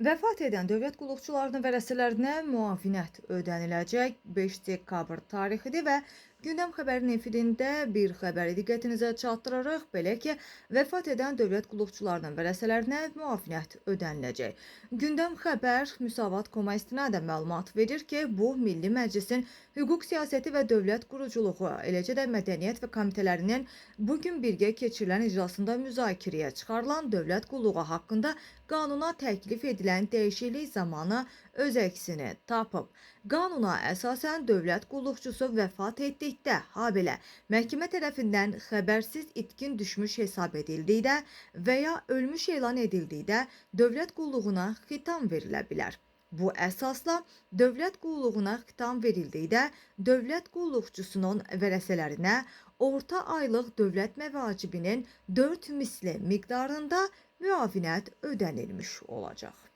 Vəfat edən dövlət qulluqçularının vərəsələrinə müavinət ödəniləcək. 5 dekabr tarixidir və Gündəm xəbərinin efirində bir xəbəri diqqətinizə çatdırırıq. Belə ki, vəfat edən dövlət qulluqçularının vərəsələrinə müavinət ödəniləcək. Gündəm xəbər Müsavat.com-a istinadən məlumat verir ki, bu Milli Məclisin hüquq siyasəti və dövlət quruculuğu, eləcə də mədəniyyət və komitələrinin bugün birgə keçirilən iclasında müzakirəyə çıxarılan dövlət qulluğu haqqında qanuna təklif edilən dəyişiklik zamanı öz əksini tapıb. Qanuna əsasən dövlət qulluqçusu vəfat etdikdə, habelə məhkəmə tərəfindən xəbərsiz itkin düşmüş hesab edildikdə və ya ölmüş elan edildikdə dövlət qulluğuna xitam verilə bilər. Bu əsasla dövlət qulluğuna xitam verildikdə dövlət qulluqçusunun vərəsələrinə orta aylıq dövlət məvacibinin 4 misli miqdarında müavinət ödənilmiş olacaq.